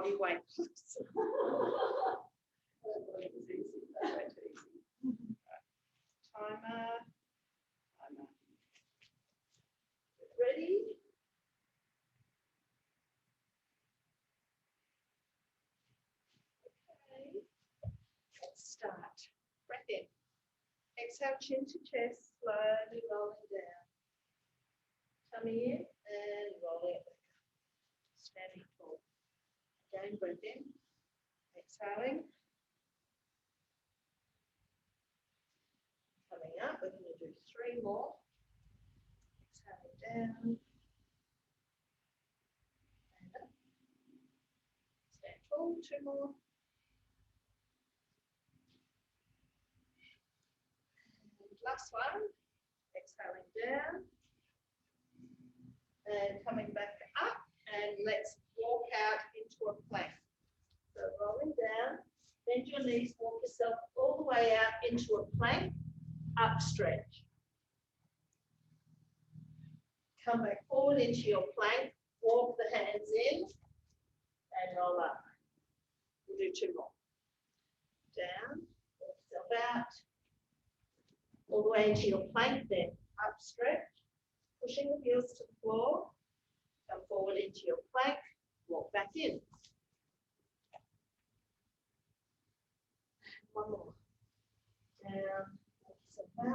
body weight. Timer. Ready? Okay. Let's start. Breath in. Exhale, chin to chest, slowly rolling down. Tummy in and rolling it back up. Standing tall. Again, breath in. Exhaling. Coming up, we're going to do 3 more. Exhaling down. And up. Stand tall, 2 more. And last one. Exhaling down. And coming back up. And let's walk out into a plank. So rolling down. Bend your knees, walk yourself all the way out into a plank. Up stretch. Come back forward into your plank, walk the hands in and roll up. We'll do 2 more. Down, walk yourself out, all the way into your plank, then up stretch, pushing the heels to the floor, come forward into your plank, walk back in. 1 more. Down. Out. All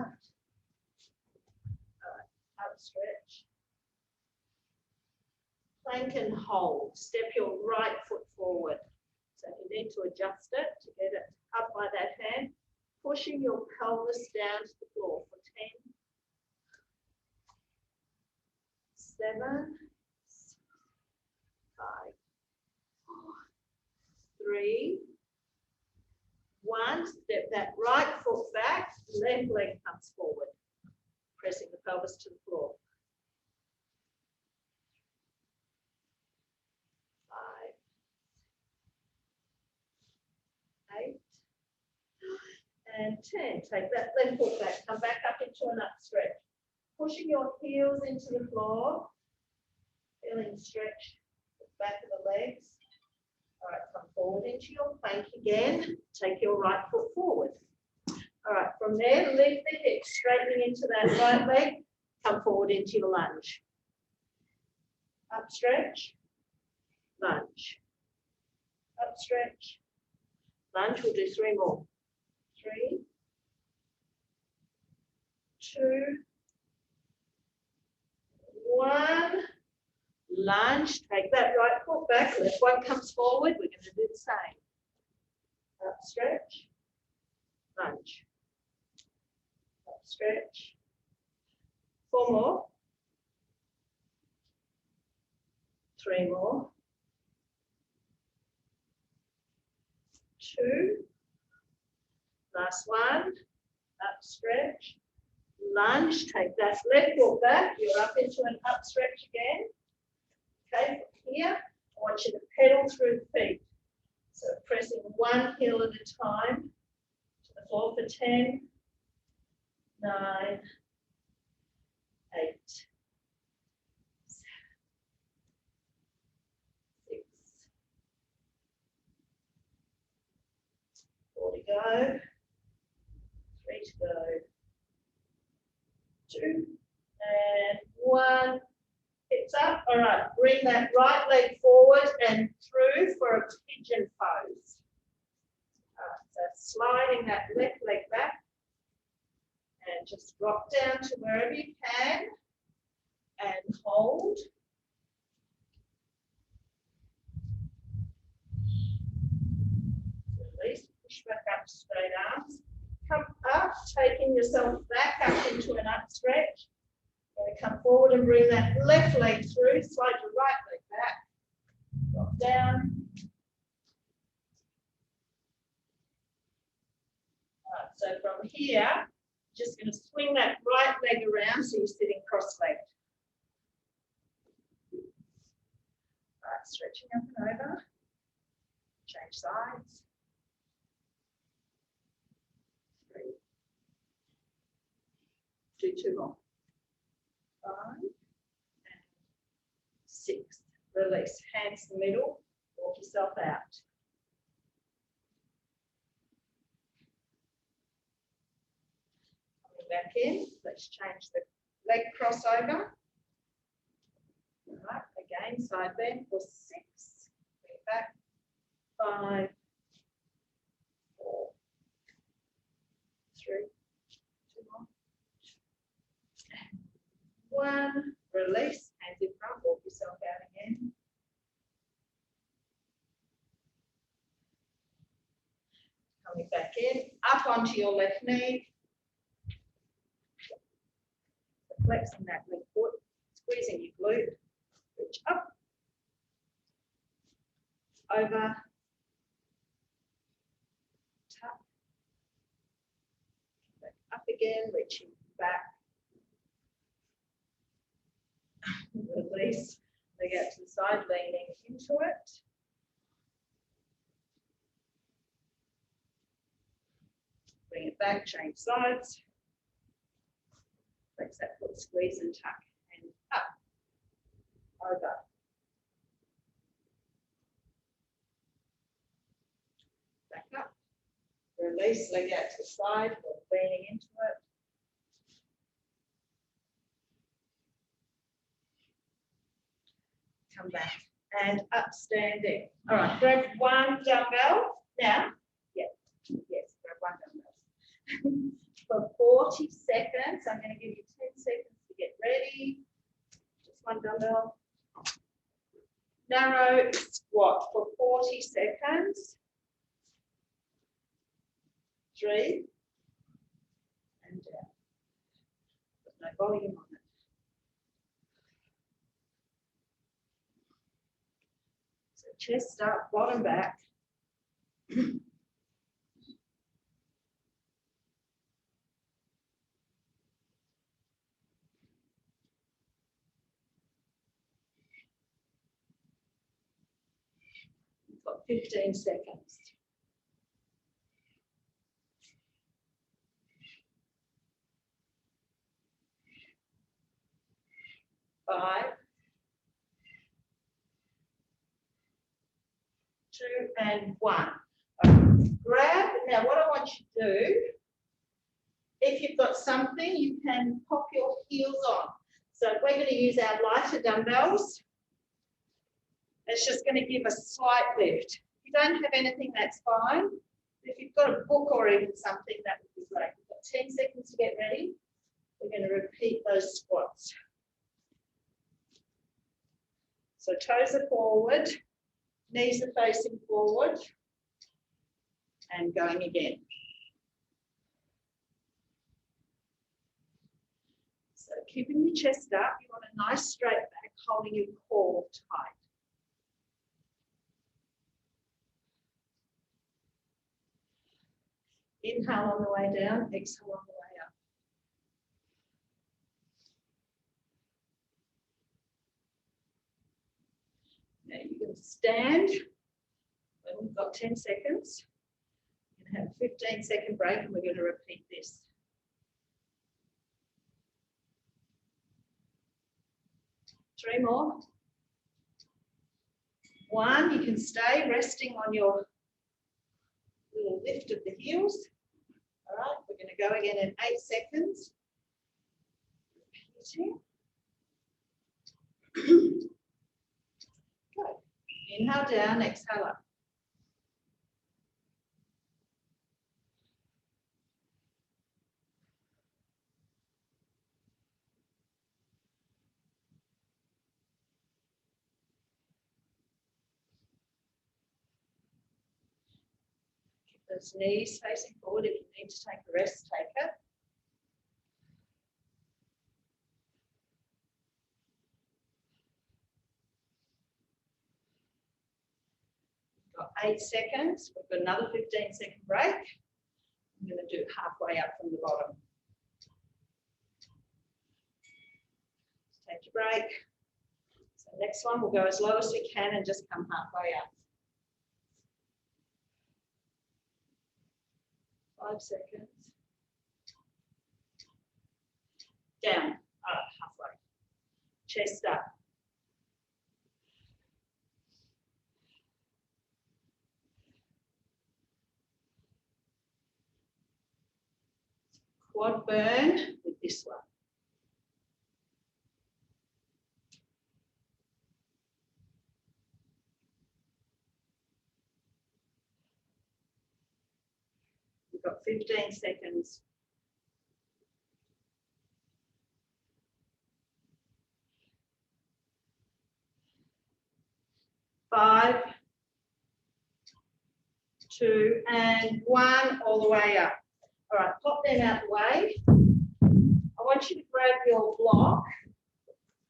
right, up stretch. Plank and hold. Step your right foot forward. So you need to adjust it to get it up by that hand. Pushing your pelvis down to the floor for 10, 7, 6, 5, 4, 3, 1. Step that right foot back, left leg comes forward, pressing the pelvis to the floor. 5, 8, 9, and 10. Take that left foot back, come back up into an up stretch. Pushing your heels into the floor, feeling the stretch at the back of the legs. All right, come forward into your plank again. Take your right foot forward. All right, from there, lift the hips, straightening into that right leg. Come forward into your lunge. Up stretch, lunge. Up stretch, lunge. We'll do 3 more. 3, 2, 1. Lunge, take that right foot back, left one comes forward, we're going to do the same. Up stretch, lunge. Up stretch. 4 more. 3 more. 2. Last one. Up stretch. Lunge, take that left foot back, you're up into an up stretch again. Okay, from here, I want you to pedal through the feet. So pressing one heel at a time to the floor for 10, 9, 8, 7, 6, 4 to go, 3 to go, 2, and 1. Hips up. All right, bring that right leg forward and through for a pigeon pose. All right, so sliding that left leg back and just drop down to wherever you can and hold. Release, push back up to straight arms. Come up, taking yourself back up into an up stretch. Going to come forward and bring that left leg through, slide your right leg back, drop down. All right, so from here, just going to swing that right leg around so you're sitting cross-legged. All right, stretching up and over. Change sides. 3. Do 2 more. 5 and 6. Release. Hands to the middle. Walk yourself yourself out. Coming back in, let's change the leg crossover. All right, again, side bend for 6. Bring it back. 5, 4, 3, 2 more. 1. Release, hands in front, walk yourself out again. Coming back in, up onto your left knee. Flexing that left foot, squeezing your glute, reach up, over, tap, back up again, reaching back, release, leg out to the side, leaning into it. Bring it back, change sides. Flex that foot, squeeze and tuck, and up, over. Back up. Release, leg out to the side, or leaning into it. Come back and up, standing. All right, grab 1 dumbbell now. Yeah, yes, grab 1 dumbbell. For 40 seconds, I'm going to give you 10 seconds to get ready. Just 1 dumbbell. Narrow squat for 40 seconds. 3 and down. Put no volume on it. So chest up, bottom back. You've got 15 seconds. 5, 2 and 1. Grab. Now what I want you to do, if you've got something, you can pop your heels on. So we're going to use our lighter dumbbells. It's just going to give a slight lift. If you don't have anything, that's fine. If you've got a book or even something, that would be great. We've got 10 seconds to get ready. We're going to repeat those squats. So toes are forward, knees are facing forward, and going again. So keeping your chest up, you want a nice straight back, holding your core tight. Inhale on the way down, exhale on the way up. Now you can stand when we've got 10 seconds. We're going to have a 15-second break and we're going to repeat this. Three more. 1, you can stay resting on your little lift of the heels. All right, we're going to go again in 8 seconds. Repeating. Good. Inhale down, exhale up. Keep those knees facing forward. If you need to take a rest, take it. Got 8 seconds. We've got another 15-second break. I'm going to do halfway up from the bottom. Take your break. So next one, we'll go as low as we can and just come halfway up. 5 seconds. Down, up, halfway. Chest up. quad burn with this one. We've got 15 seconds. 5, 2, and 1, all the way up. All right, pop them out the way. I want you to grab your block,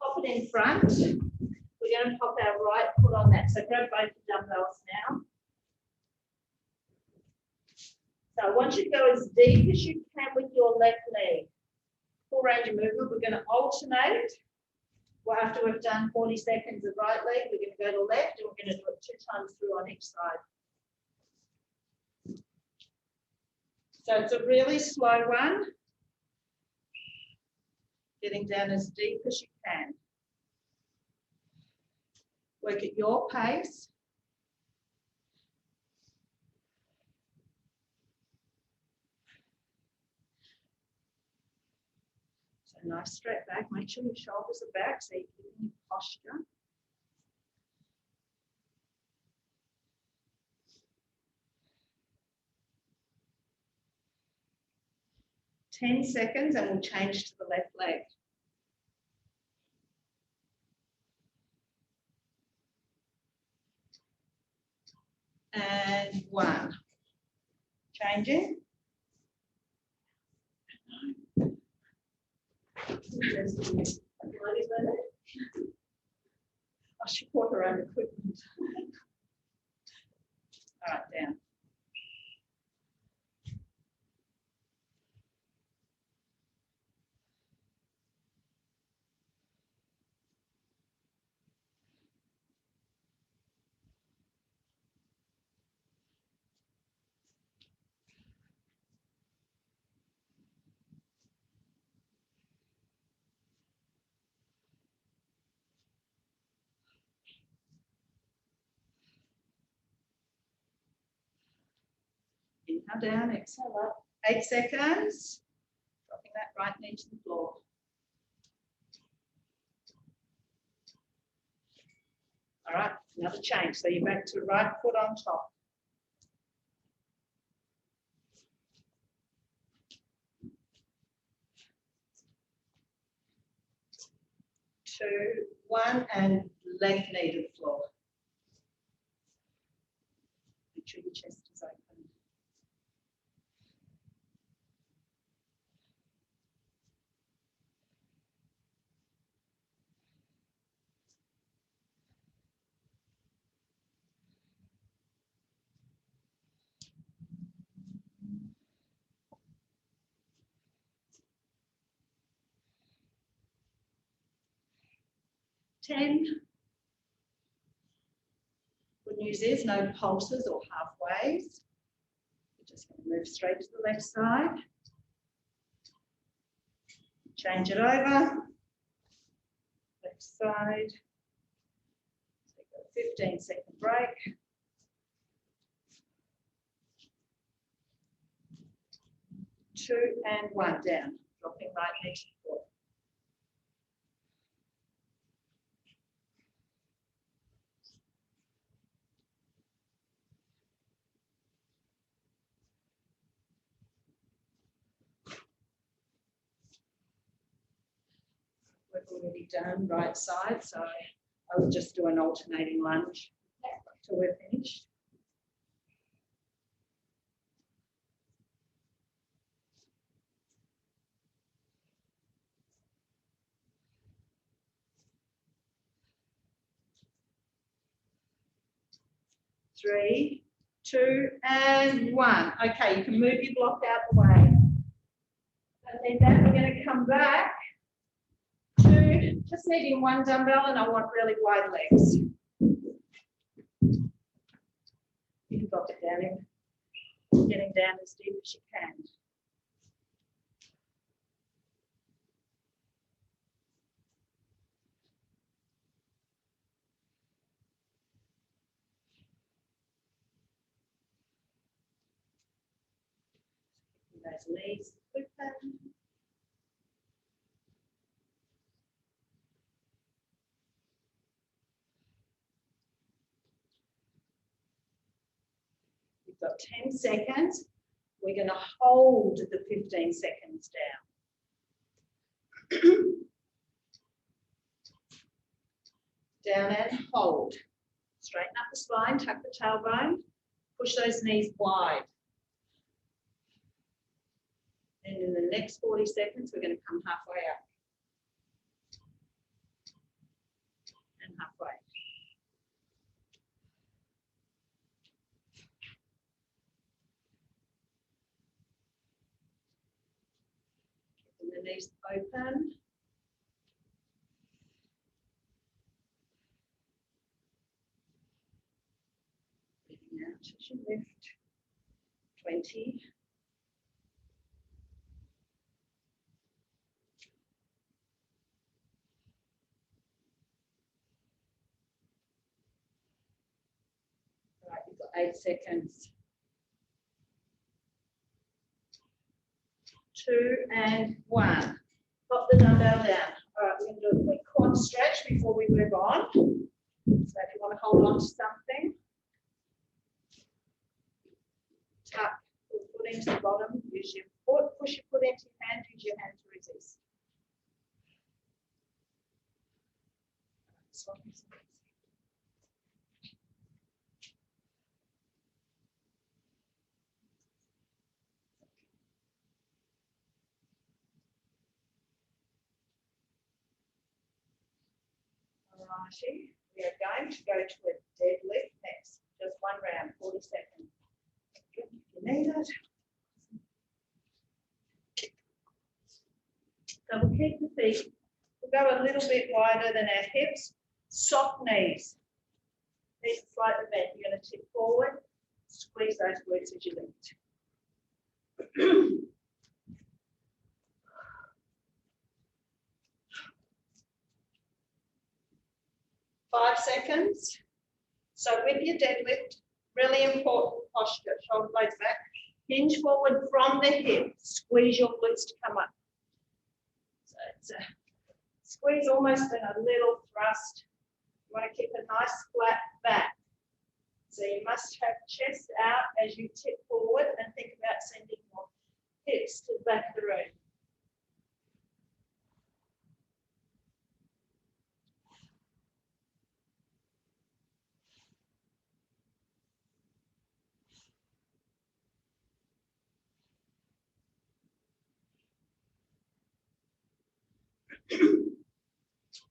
pop it in front. We're going to pop our right foot on that. So grab both the dumbbells now. So I want you to go as deep as you can with your left leg. Full range of movement. We're going to alternate. Well, after we've done 40 seconds of right leg, we're going to go to left, and we're going to do it 2 times through on each side. So it's a really slow one. Getting down as deep as you can. Work at your pace. So nice straight back. Make sure your shoulders are back so you're keeping your posture. Ten seconds and we'll change to the left leg. And 1. Changing. I should put her own equipment. All right, down. Inhale down, exhale up. 8 seconds. Dropping that right knee to the floor. All right, another change. So you're back to right foot on top. 2, 1, and left knee to the floor. Make sure your chest is open. Ten. Good news is no pulses or halfways. We're just going to move straight to the left side. Change it over. Left side. Take a 15-second break. 2 and 1 down. Dropping right knee to the floor. 've already done right side, so I will just do an alternating lunge until we're finished. Three, 2, and 1. Okay, you can move your block out the way. And then we're going to come back to just needing 1 dumbbell, and I want really wide legs. You can drop it down in, getting down as deep as you can. those knees open. You've got 10 seconds. We're going to hold the 15 seconds down. Down and hold. Straighten up the spine, tuck the tailbone, push those knees wide. And in the next 40 seconds, we're going to come halfway up. And halfway. Keeping the knees open. Breathing out as you lift. 20. All right, you've got 8 seconds. 2 and 1. Pop the dumbbell down. All right, we're going to do a quick quad stretch before we move on. So if you want to hold on to something, tuck your foot into the bottom, use your foot, push your foot into your hand, use your hand to resist. Alrighty, we are going to go to a deadlift next. Just one round, 40 seconds. If you need it. So we'll keep the feet. We'll go a little bit wider than our hips. Soft knees. Knees slightly bent. You're going to tip forward. Squeeze those glutes as you lift. 5 seconds. So with your deadlift, really important posture, shoulder blades back. Hinge forward from the hip. Squeeze your glutes to come up. So it's a squeeze almost in a little thrust. You want to keep a nice flat back. So you must have chest out as you tip forward and think about sending your hips to the back of the room.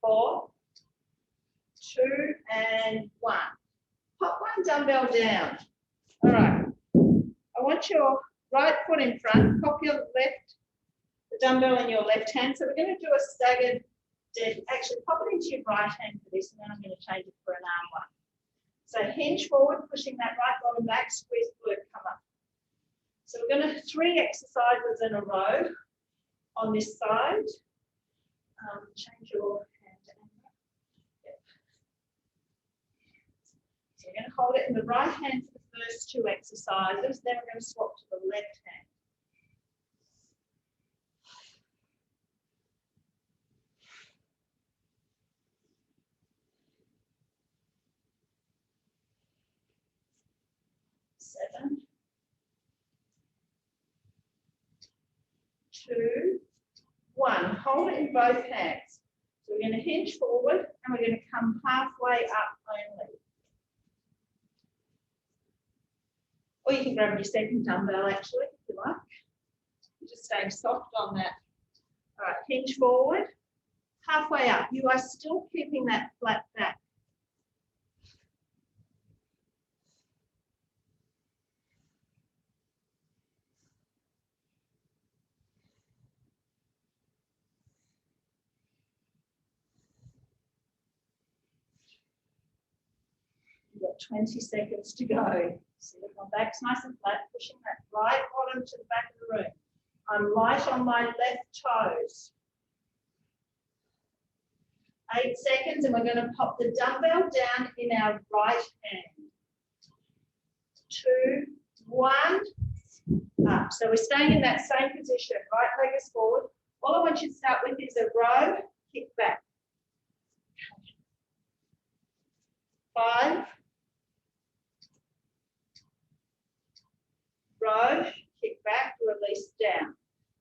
Four, 2 and 1. Pop one dumbbell down. All right. I want your right foot in front. Pop your the dumbbell in your left hand. So we're going to do a staggered dead. Actually, pop it into your right hand for this, and then I'm going to change it for an arm one. So hinge forward, pushing that right bottom back, squeeze glute, come up. So we're going to 3 exercises in a row on this side. Change your hand to angle. Yep. So we're going to hold it in the right hand for the first 2 exercises, then we're going to swap to the left hand. Seven, 2, 1. Hold it in both hands. So we're going to hinge forward and we're going to come halfway up only. Or you can grab your second dumbbell actually, if you like. You're just staying soft on that. All right, hinge forward, halfway up. You are still keeping that flat back. You've got 20 seconds to go. So my back's nice and flat, pushing that right bottom to the back of the room. I'm light on my left toes. 8 seconds, and we're going to pop the dumbbell down in our right hand. 2, 1. up. So we're staying in that same position. Right leg is forward. All I want you to start with is a row, kick back. 5. Row, kick back, release down.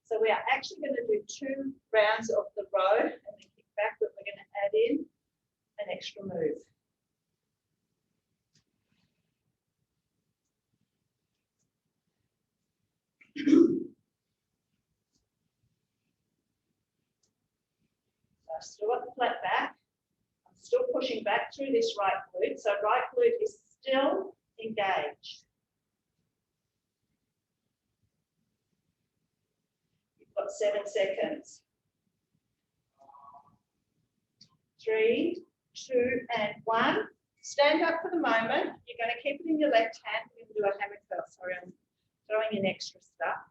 So we are actually going to do 2 rounds of the row and then kick back, but we're going to add in an extra move. So I've still got the flat back. I'm still pushing back through this right glute. So right glute is still engaged. You've got 7 seconds. 3, 2, and 1. Stand up for the moment. You're going to keep it in your left hand. We're going to do a hammer curl. Sorry, I'm throwing in extra stuff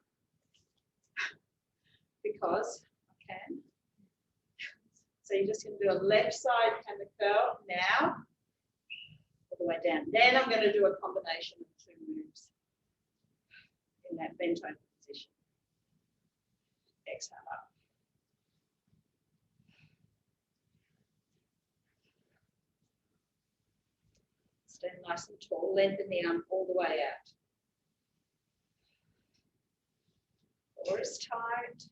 because I can. So you're just going to do a left side hammer curl now, all the way down. Then I'm going to do a combination of 2 moves in that bent over position. Exhale up. Stand nice and tall, lengthen the arm all the way out. Core is tight.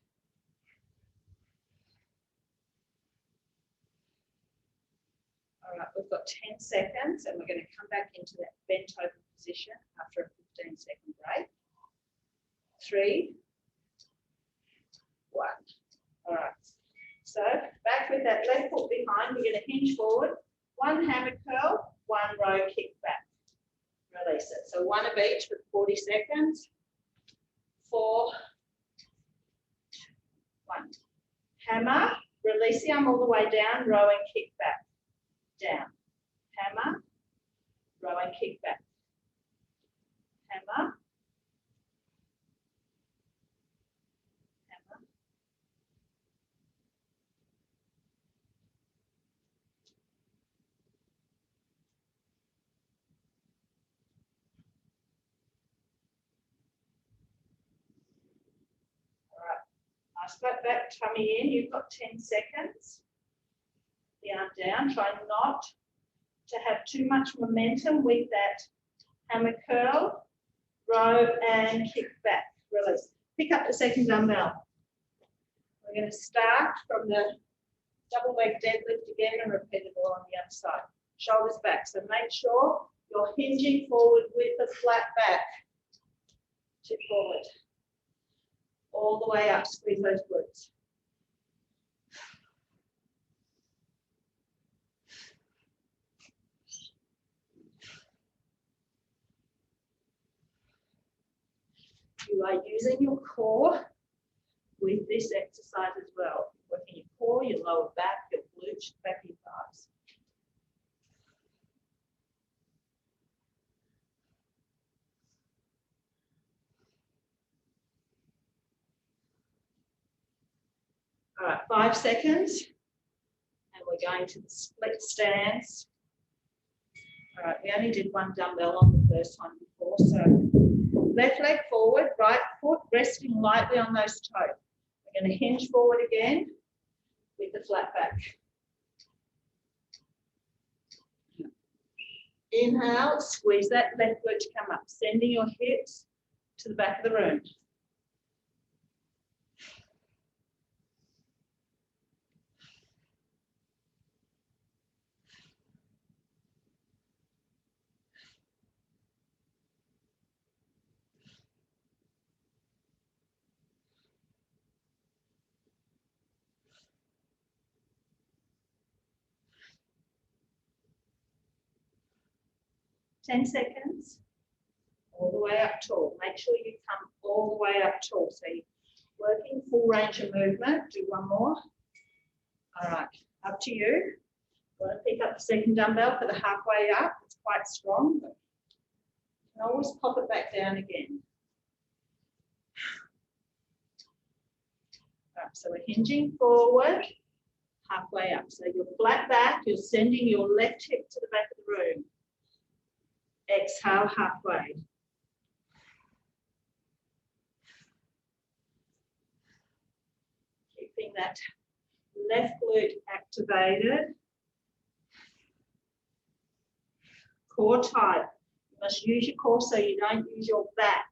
All right, we've got 10 seconds and we're going to come back into that bent over position after a 15-second break. 3, 1. All right, so back with that left foot behind, we're going to hinge forward, 1 hammer curl, 1 row kick back. Release it. So 1 of each for 40 seconds. 4, 1. Hammer, release the arm all the way down, row and kick back. Down. Hammer, row and kick back. Hammer. Hammer. All right. Nice flat back, tummy in. You've got 10 seconds. The arm down. Try not to have too much momentum with that hammer curl, row and kick back. Release. Pick up the second dumbbell. We're going to start from the double leg deadlift again and repeat it all on the other side. Shoulders back. So make sure you're hinging forward with the flat back. Tip forward. All the way up. Squeeze those glutes. You are using your core with this exercise as well. Working your core, your lower back, your glutes, back of your thighs. All right, 5 seconds. And we're going to the split stance. All right, we only did 1 dumbbell on the first one before, so left leg forward, right foot resting lightly on those toes. We're going to hinge forward again with the flat back. Inhale, squeeze that left glute to come up, sending your hips to the back of the room. Ten seconds. All the way up tall. Make sure you come all the way up tall. So you're working full range of movement. Do 1 more. All right, up to you. You want to pick up the second dumbbell for the halfway up. It's quite strong, but you can always pop it back down again. All right, so we're hinging forward, halfway up. So you're flat back, you're sending your left hip to the back of the room. Exhale halfway. that left glute activated. Core tight. You must use your core so you don't use your back.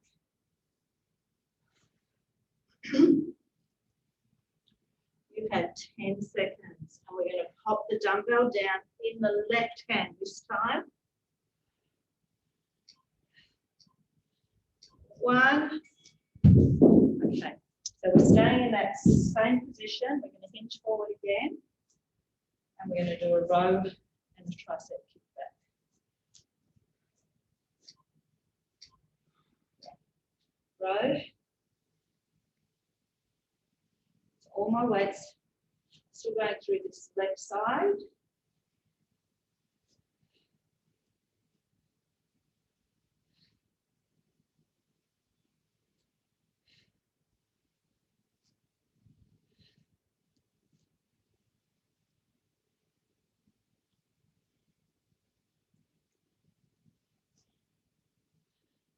You have 10 seconds, and we're going to pop the dumbbell down in the left hand this time. 1. Okay, so we're staying in that same position. We're going to hinge forward again, and we're going to do a row and a tricep kickback. Row. So all my weights still going through this left side.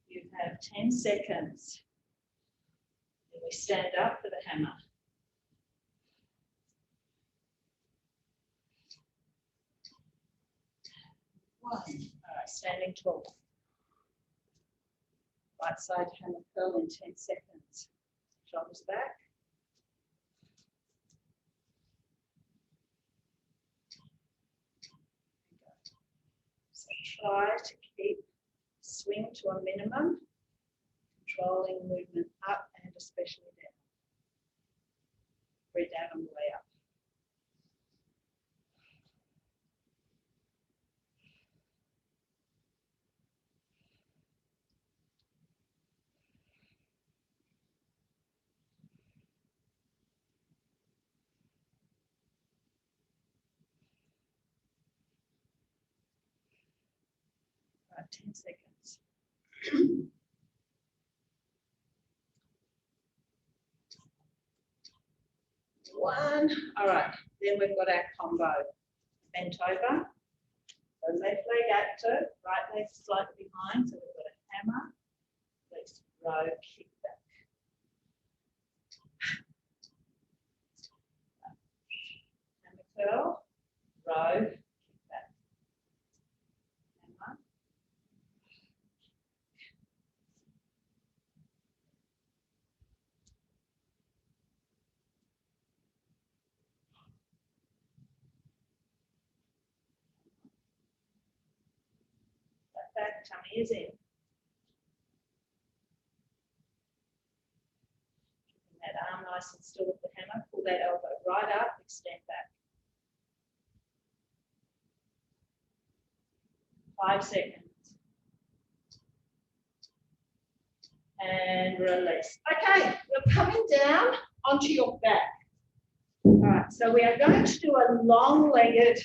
You have 10 seconds. Then we stand up for the hammer. 1. All right, standing tall. Right side hammer curl in 10 seconds. Shoulders back. So try to keep swing to a minimum, controlling movement up and especially down. Breathe down on the way up. Right, 10 seconds. 1. All right, then we've got our combo. Bent over. So left leg active, right leg slightly behind. So we've got a hammer. Let's row, kick back. Hammer curl, row, kick back. Hammer. Back, tummy is in. Keeping that arm nice and still with the hammer. Pull that elbow right up, extend back. 5 seconds. And release. Okay, you're coming down onto your back. All right, so we are going to do a long-legged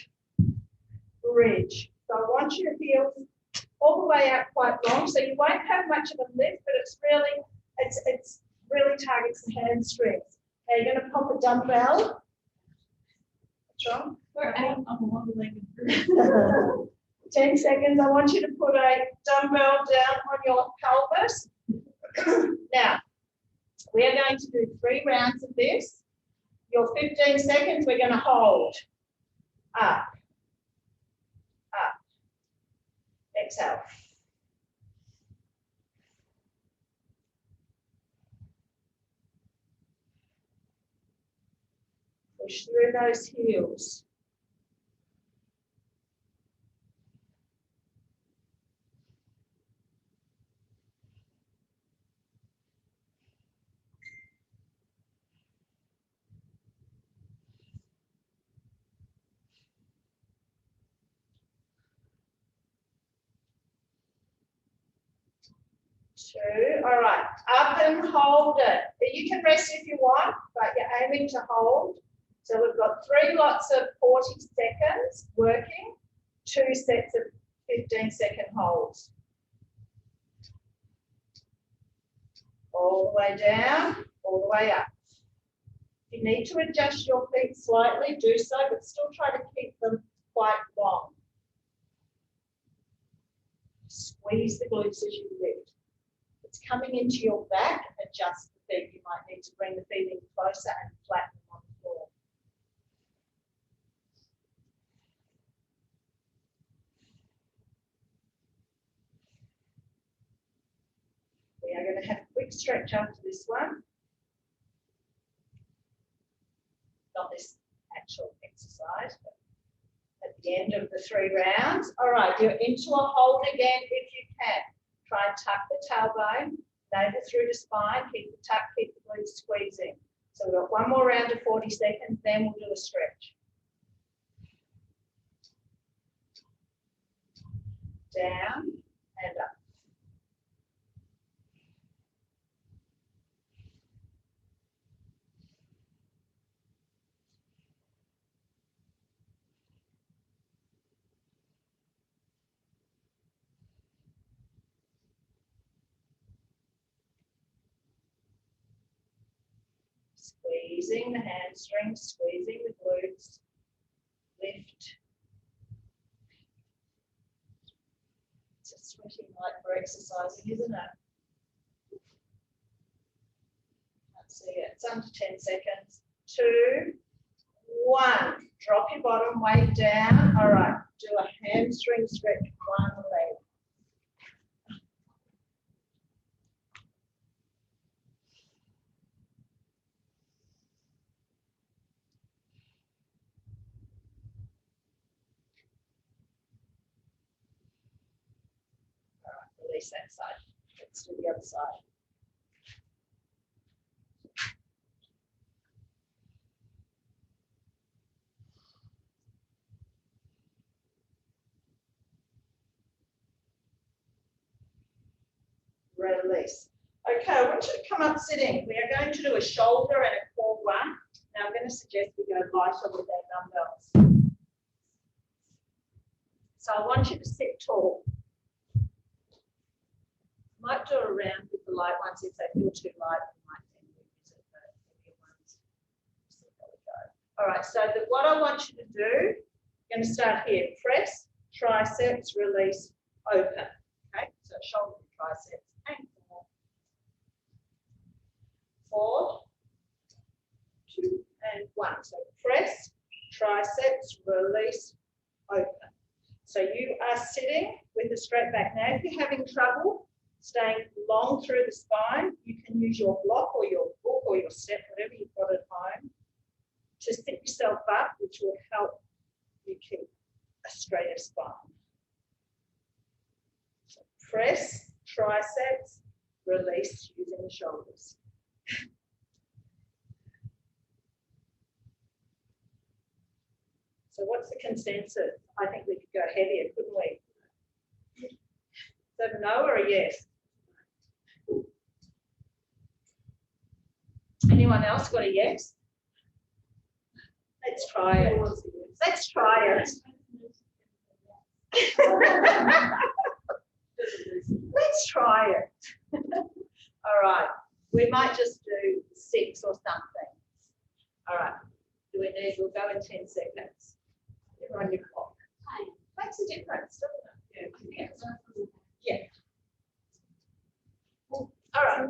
bridge. So I want your heels all the way out quite long, so you won't have much of a lift, but it's really targets the hamstrings. Okay, you're going to pop a dumbbell. What's wrong? We're out on the long-legged bridge. 10 seconds. I want you to put a dumbbell down on your pelvis. Now, we are going to do 3 rounds of this. Your 15 seconds, we're going to hold. Up. Up. Exhale. Push through those heels. Two. All right. Up and hold it. You can rest if you want, but you're aiming to hold. So we've got 3 lots of 40 seconds working, 2 sets of 15-second holds. All the way down, all the way up. If you need to adjust your feet slightly, do so, but still try to keep them quite long. Squeeze the glutes as you lift. It's coming into your back, adjust the feet. You might need to bring the feet in closer and flatten them on the floor. quick stretch after this one. Not this actual exercise, but at the end of the 3 rounds. All right, you're into a hold again if you can. Try and tuck the tailbone, navel through the spine, keep the tuck, keep the glutes squeezing. So we've got one more round of 40 seconds, then we'll do a stretch. Down and up. Squeezing the hamstrings, squeezing the glutes, lift. It's a sweaty night for exercising, isn't it? Can't see it. It's under 10 seconds. 2, 1. Drop your bottom weight down. All right. Do a hamstring stretch, one leg. Release that side. Let's do the other side. Release. Okay, I want you to come up sitting. We are going to do a shoulder and a core one. Now I'm going to suggest we go lighter with our dumbbells. So I want you to sit tall. Might do a round with the light ones. If they feel too light, we might then revisit the heavier ones. So there we go. All right, so what I want you to do, I'm going to start here. Press, triceps, release, open. Okay, so shoulder, triceps, and core. 4, 2, and 1. So press, triceps, release, open. So you are sitting with the straight back. Now, if you're having trouble staying long through the spine, you can use your block or your book or your step, whatever you've got at home, to sit yourself up, which will help you keep a straighter spine. So press, triceps, release using the shoulders. So what's the consensus? I think we could go heavier, couldn't we? Is that a no or a yes? Anyone else got a yes? Let's try it. Let's try it. Let's try it. All right. We might just do 6 or something. All right. Do we need? We'll go in 10 seconds. You're on your clock. Makes a difference, doesn't it? Yeah. Yeah. All right.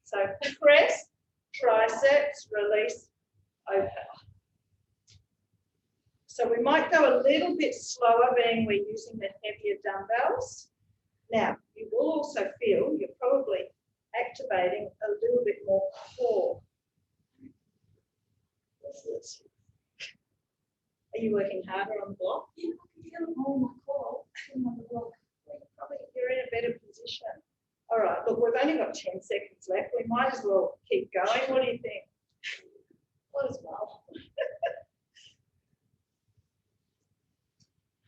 So press, triceps, release, open. So we might go a little bit slower, being we're using the heavier dumbbells. Now, you will also feel you're probably activating a little bit more core. Are you working harder on the block? Yeah, I can feel it more on my core than on the block. Probably you're in a better position. All right, look, we've only got 10 seconds left. We might as well keep going. What do you think? Might as well.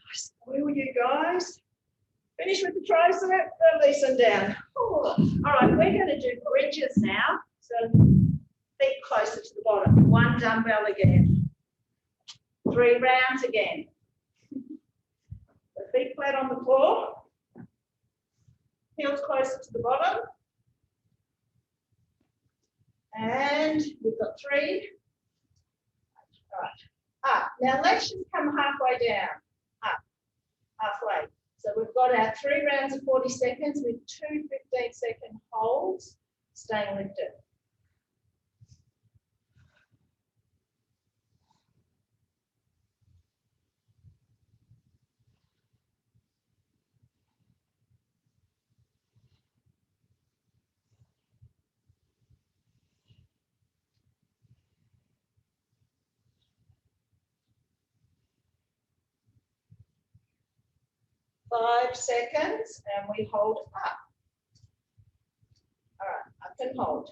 I spoil you guys. Finish with the tricep, release them down. Oh. All right, we're going to do bridges now. So feet closer to the bottom. 1 dumbbell again. 3 rounds again. The feet flat on the floor. Heels closer to the bottom. And we've got 3. All right. Up. Now let's just come halfway down. Up. Halfway. So we've got our 3 rounds of 40 seconds with 2 15-second holds, staying lifted. 5 seconds, and we hold up. All right, up and hold.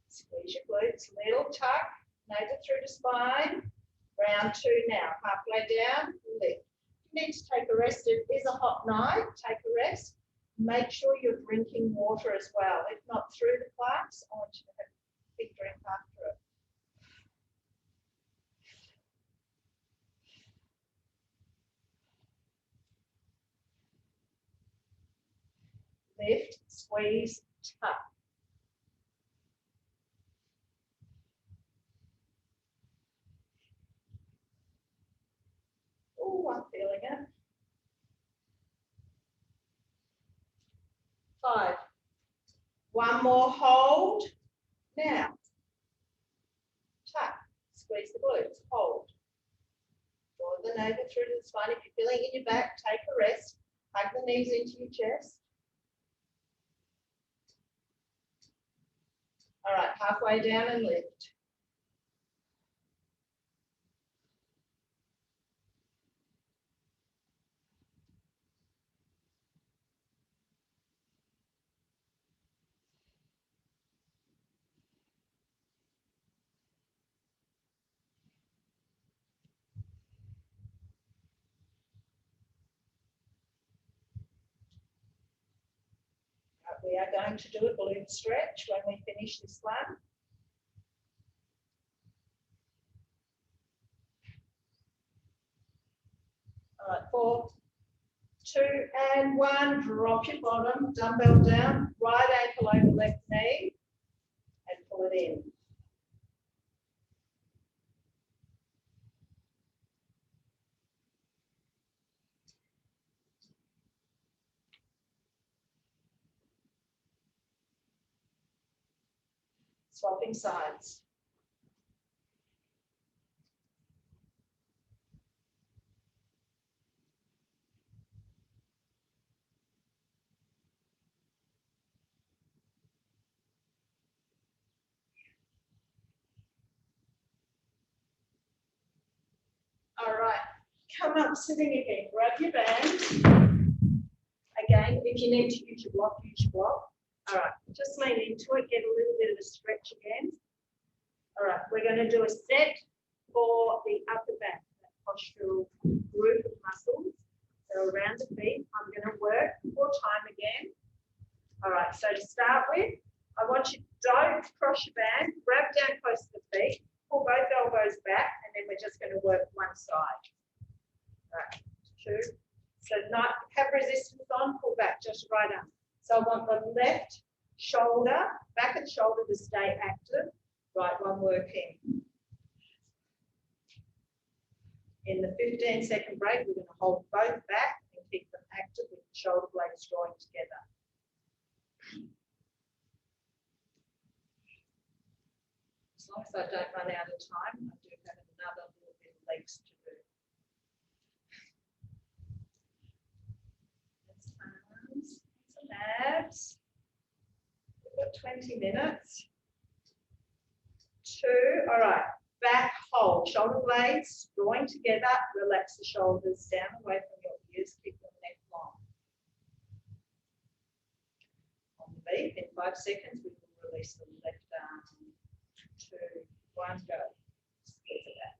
Squeeze your glutes, little tuck, navel through the spine. Round 2 now, halfway down, lift. You need to take a rest. It is a hot night, take a rest. Make sure you're drinking water as well. If not through the class, I want you to have a big drink after it. Lift, squeeze, tuck. Oh, I'm feeling it. 5. One more hold. Now, tuck, squeeze the glutes, hold. Draw the navel through to the spine. If you're feeling in your back, take a rest. Hug the knees into your chest. All right, halfway down and lift. We are going to do a glute stretch when we finish this one. All right, 4, 2, and 1. Drop your bottom, dumbbell down, right ankle over left knee, and pull it in. Swapping sides. All right, come up sitting again. Grab your band. Again, if you need to use your block, use your block. All right, just lean into it, get a little bit of a stretch again. All right, we're going to do a set for the upper back, that postural group of muscles. So around the feet, I'm going to work 4 times again. All right, so to start with, I want you to don't cross your band, grab down close to the feet, pull both elbows back, and then we're just going to work one side. All right, 2. So not have resistance on, pull back, just right up. So I want the left shoulder, back and shoulder to stay active. Right one working. In the 15-second break, we're going to hold both back and keep them active with the shoulder blades drawing together. As long as I don't run out of time, I do have another little bit of legs to do. That's arms, some abs. We've got 20 minutes. 2, all right, back hold, shoulder blades drawing together, relax the shoulders down away from your ears, keep your neck long. On the beat, in 5 seconds, we will release the left arm. 2, 1, go. Squeeze it back.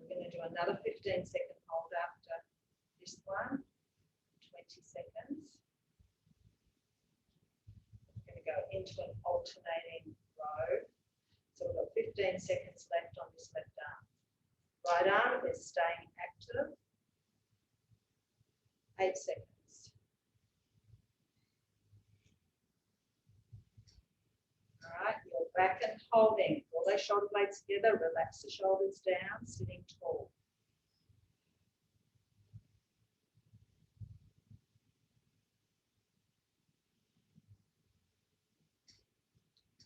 We're going to do another 15-second hold after this one, 20 seconds. We're going to go into an alternating row. So we've got 15 seconds left on this left arm. Right arm is staying active. 8 seconds. All right, you're back and holding. Pull those shoulder blades together, relax the shoulders down, sitting tall.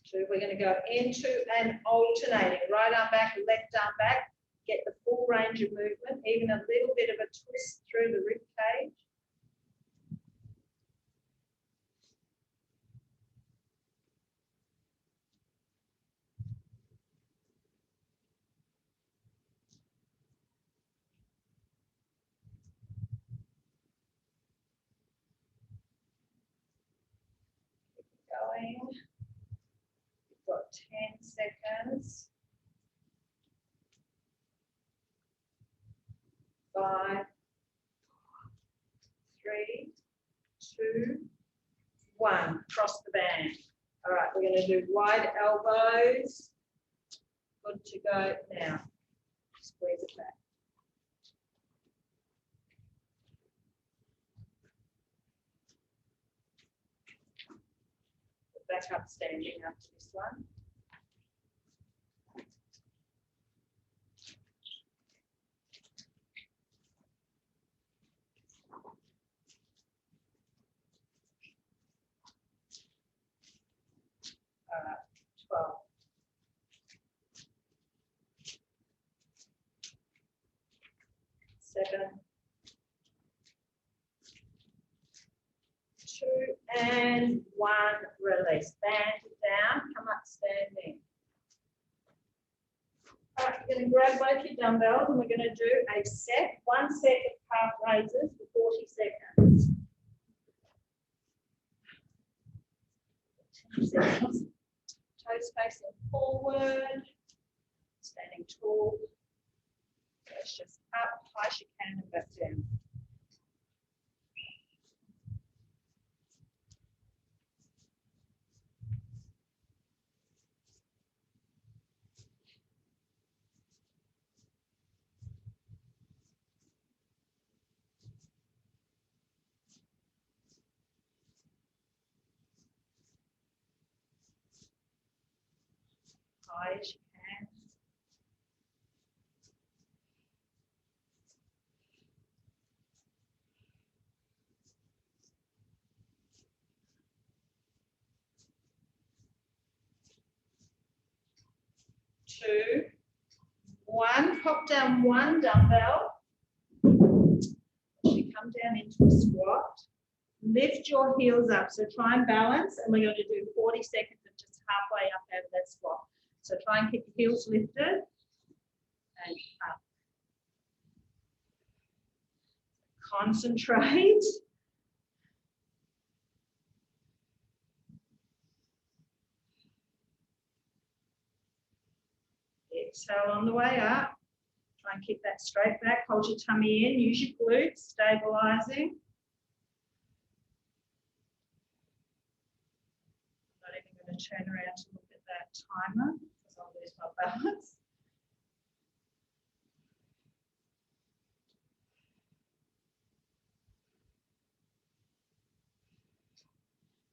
2, we're going to go into an alternating. Right arm back, left arm back. get the full range of movement, even a little bit of a twist through the rib cage. Going. You've got 10 seconds. 5, 3, 2, 1. Cross the band. All right, we're going to do wide elbows. Good to go now. Squeeze it back. Back up standing after this one. All right, 12. 7, 2, and 1. Release. Band it down. Come up standing. All right, you're going to grab both your dumbbells and we're going to do a set, 1 set of calf raises for 40 seconds. 10 seconds. Toes facing forward. Standing tall. It's just up, high as you can and back down. High as you can. Two, 1. Pop down 1 dumbbell. You come down into a squat. Lift your heels up. So try and balance, and we're going to do 40 seconds of just halfway up out of that squat. So try and keep your heels lifted and up. Concentrate. Exhale on the way up. Try and keep that straight back. Hold your tummy in. Use your glutes, stabilizing. I'm not even going to turn around to look at that timer because I'll lose my balance.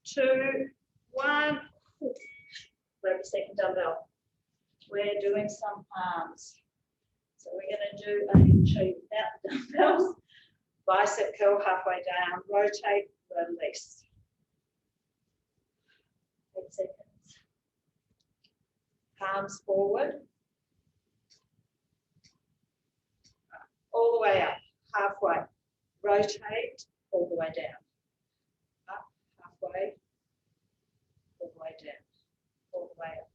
Two, 1. Grab your second dumbbell. We're doing some arms. So we're going to do a show you without the dumbbells. Bicep curl halfway down, rotate, release. 8 seconds. Palms forward. All the way up, halfway. Rotate, all the way down. Up, halfway, all the way down, all the way up.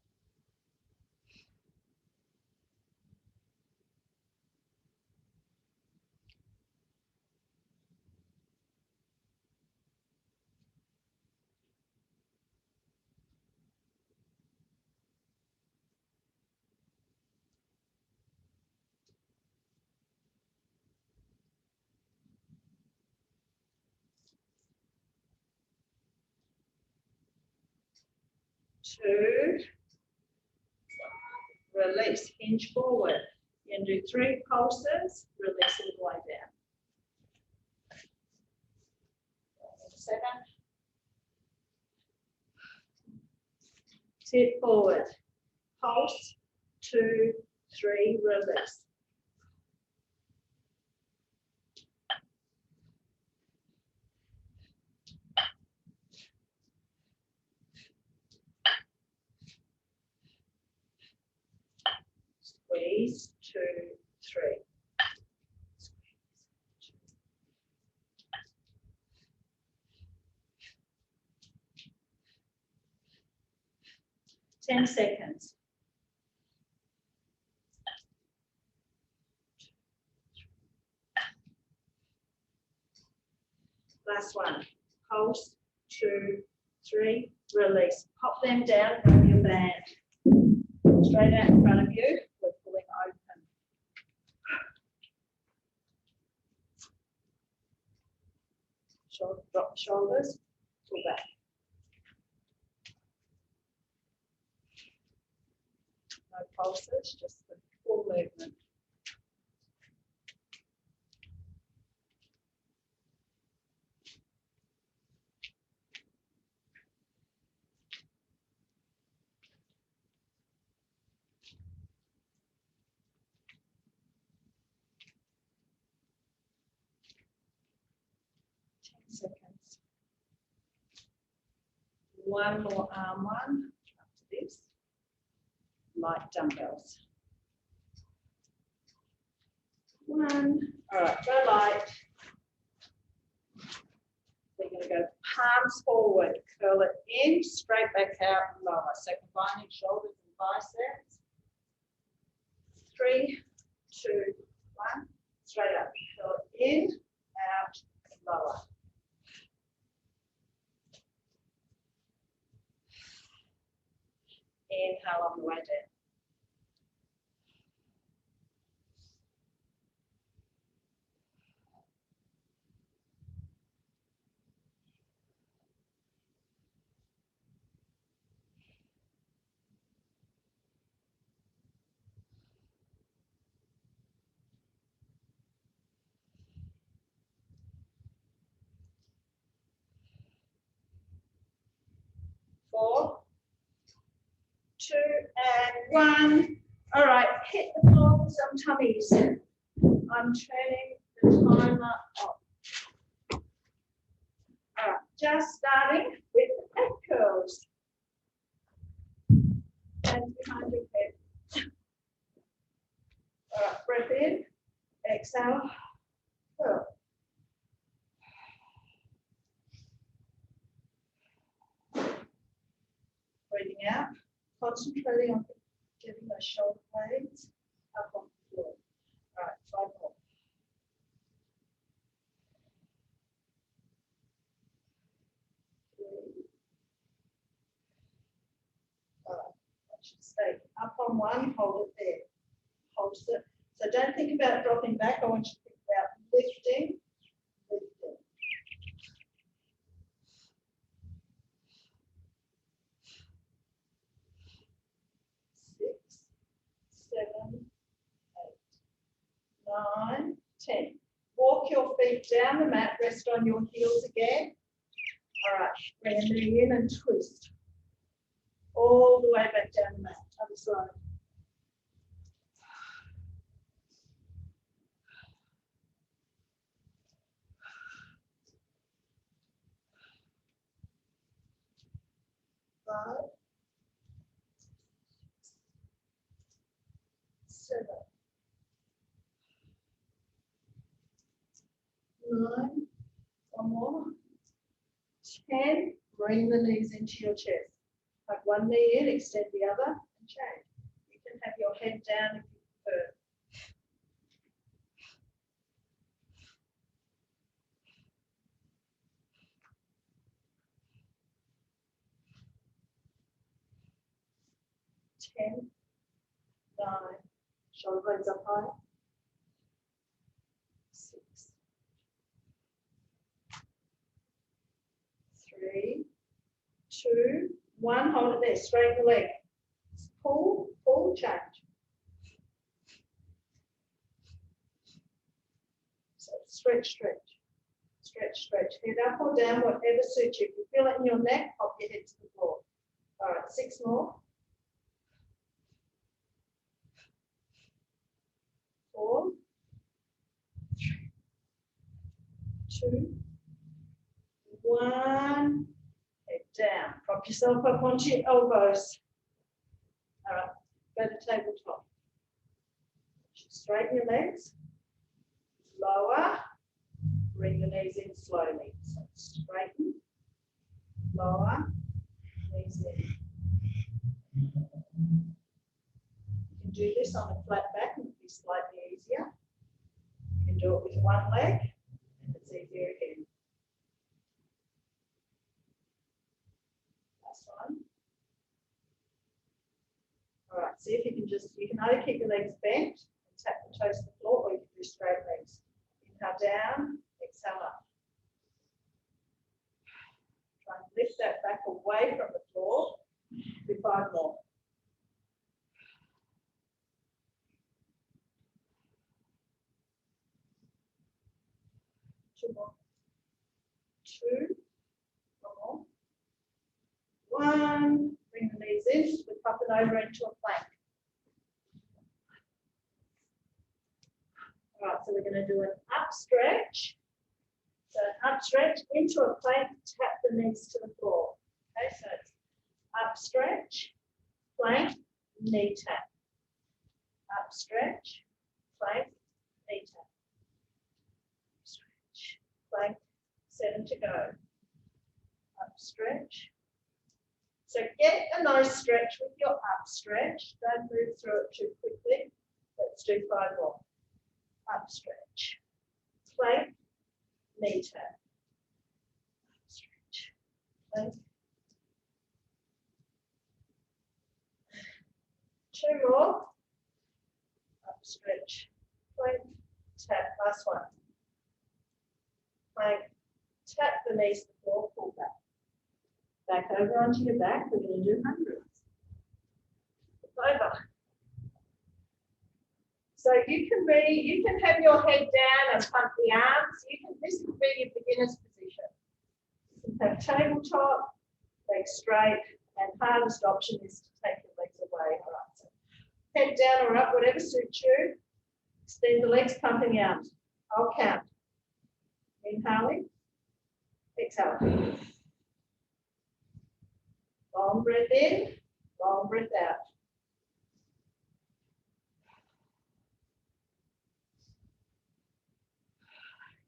Two, release, hinge forward. You're going to do 3 pulses, release all the way down. 7. Tip forward, pulse, 2, 3, release. Squeeze, 2, 10 seconds. Last one. Pulse, 2, 3, release. Pop them down from your band. Straight out in front of you. We're pulling open. Drop the shoulders, pull back. No pulses, just the full movement. Seconds. One more arm one after this. Light dumbbells. One. All right, go light. We're going to go palms forward, curl it in, straight back out and lower. So combining shoulders and biceps. 3, 2, 1. Straight up, curl it in, out, and lower. Inhale on the way down. Four, 2, and 1. All right, hit the floor for some tummies. I'm turning the timer off. All right, just starting with the head curls. Hands behind your head. All right, breath in, exhale, curl. Breathing out, concentrating on getting those shoulder blades up on the floor. All right, 5 more. All right, that should stay up on one, hold it there. Hold it. So don't think about dropping back. I want you to think about lifting, lifting. 6, 7, 8, 9, 10. Walk your feet down the mat, rest on your heels again. All right, bring a knee in and twist. All the way back down the mat, other side. Five, 7, 9, one more, 10. Bring the knees into your chest. Have one knee in, extend the other, and change. You can have your head down if you prefer. Ten, 9, shoulder blades up high. 6, 3, 2, 1. Hold it there. Straighten the leg. Pull, pull, change. So stretch, stretch. Stretch, stretch. Head up or down, whatever suits you. If you feel it in your neck, pop your head to the floor. All right, 6 more. 4, 3, 2, 1. Head down. Prop yourself up onto your elbows. All right, go to tabletop. Straighten your legs. Lower. Bring the knees in slowly. So straighten. Lower. Knees in. this on a flat back, and it'll be slightly easier. You can do it with one leg, and it's easier again. Last one. All right, see if you can you can either keep your legs bent and tap the toes to the floor, or you can do straight legs. Inhale down, exhale up. Try and lift that back away from the floor. Do 5 more. Two more. 2. One more. 1. Bring the knees in. Flip up and over into a plank. All right, so we're going to do an up stretch. So up stretch into a plank, tap the knees to the floor. Okay, so it's up stretch, plank, knee tap. Up stretch, plank, knee tap. Stretch, plank, 7 to go. Up stretch. So get a nice stretch with your up stretch. Don't move through it too quickly. Let's do 5 more. Up stretch, plank, knee tap. Up stretch, plank. 2 more. Up stretch, plank, tap. Last one. Plank, tap the knees to the floor, pull back. Back over onto your back. We're going to do hundreds. Over. So you can have your head down and pump the arms. This would be your beginner's position. You can have tabletop, legs straight, and hardest option is to take your legs away. All right. So head down or up, whatever suits you. Extend the legs, pumping out. I'll count. Inhaling, exhaling. Long breath in, long breath out.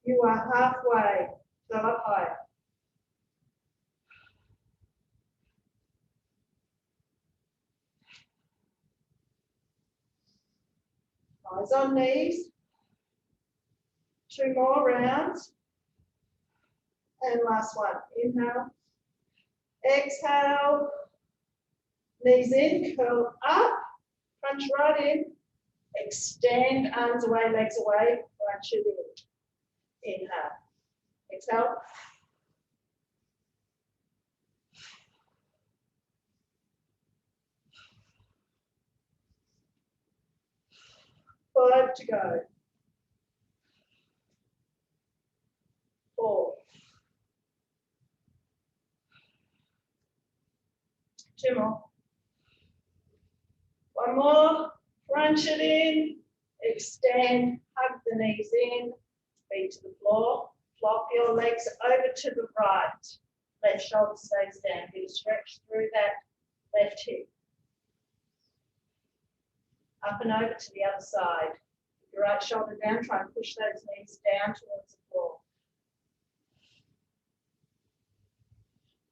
You are halfway. Go up higher. Eyes on knees. 2 more rounds. And last one. Inhale. Exhale. Knees in, curl up. Crunch right in. Extend arms away, legs away. Crunch it in. Inhale. Exhale. Five to go. 4. 2 more. 1 more. Crunch it in. Extend. Hug the knees in. Feet to the floor. Flop your legs over to the right. Left shoulder stays down. Get a stretch through that left hip. Up and over to the other side. Keep your right shoulder down. Try and push those knees down towards the floor.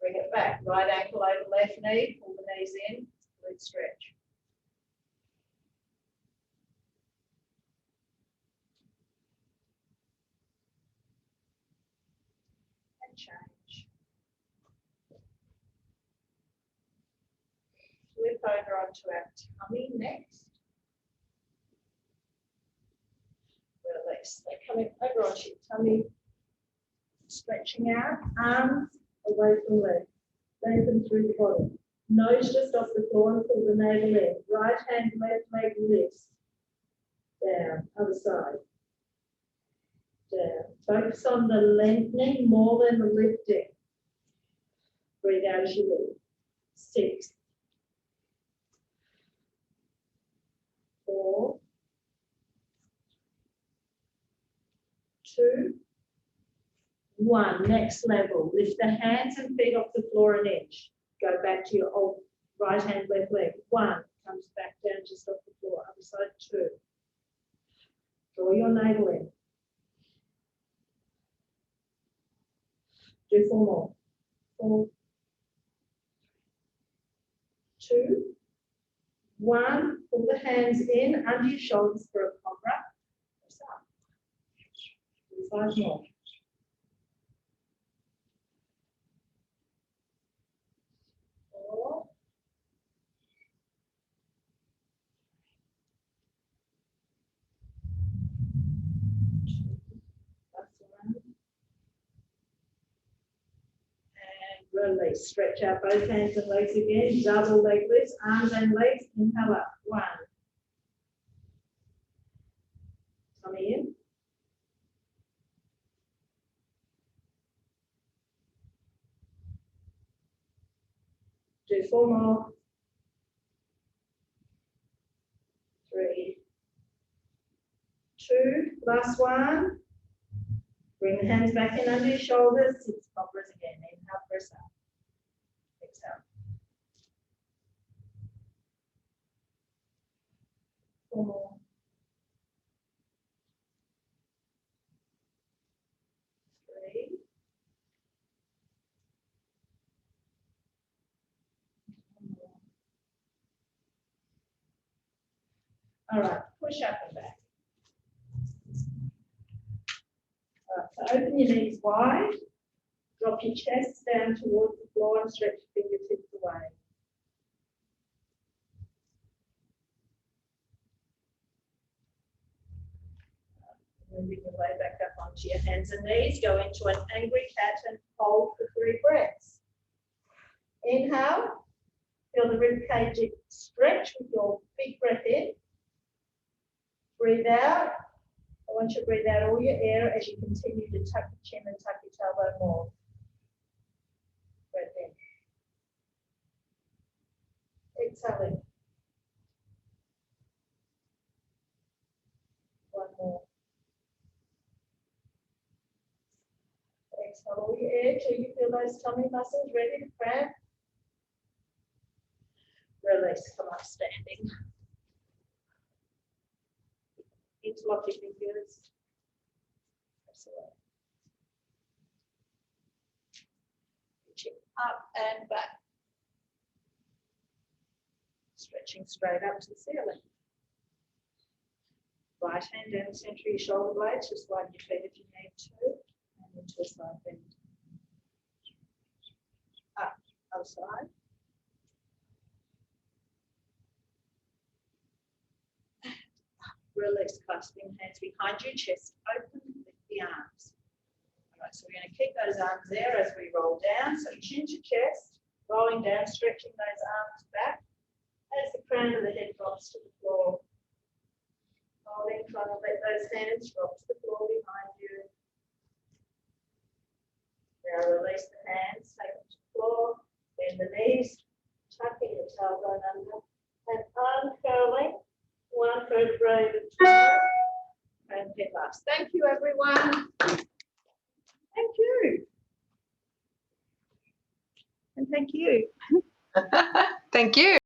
Bring it back. Right ankle over left knee. Pull the knees in. Glute stretch. Change. Flip over onto our tummy next. Release. They're coming over onto your tummy. Stretching out. Arms away from legs. Lengthen through the body. Nose just off the floor and pull the navel in. Right hand, left leg lifts. Down. Other side. Down. Focus on the lengthening more than the lifting. Breathe out as you lift. 6. 4. 2. 1. Next level. Lift the hands and feet off the floor an inch. Go back to your old right hand, left leg. 1. Comes back down just off the floor. Other side. 2. Draw your navel in. Do 4 more. 4, 2, 1, pull the hands in under your shoulders for a cobra. Press up. Do 5 more. 4. 2. Last one. And release. Stretch out both hands and legs again. Double leg lifts, arms and legs. Inhale up. 1. Tummy in. 4 more. 3. 2. Last one. Bring the hands back in under your shoulders. 6 cobras again. Inhale, press up. Exhale. 4 more. 3. 1 more. All right, push up and back. All right, so open your knees wide. Drop your chest down towards the floor and stretch your fingertips away. Moving your way back up onto your hands and knees. Go into an angry cat and hold for 3 breaths. Inhale. Feel the rib cage stretch with your big breath in. Breathe out. I want you to breathe out all your air as you continue to tuck your chin and tuck your tailbone more. Breath in. Exhaling. 1 more. Exhale all your air till you feel those tummy muscles ready to cramp. Release, come up standing. Interlock your fingers. Press away. Reaching up and back. Stretching straight up to the ceiling. Right hand down the centre of your shoulder blades. Just widen your feet if you need to. And into a side bend. Up, other side. Release, clasping hands behind your chest, open with the arms. All right, so we're going to keep those arms there as we roll down. So chin to chest, rolling down, stretching those arms back as the crown of the head drops to the floor. Holding, trying to let those hands drop to the floor behind you. Now release the hands, take them to the floor, bend the knees, tucking the tailbone under, and uncurling. 1 vertebrae at a time, and head last. Thank you, everyone. Thank you. And thank you. Thank you.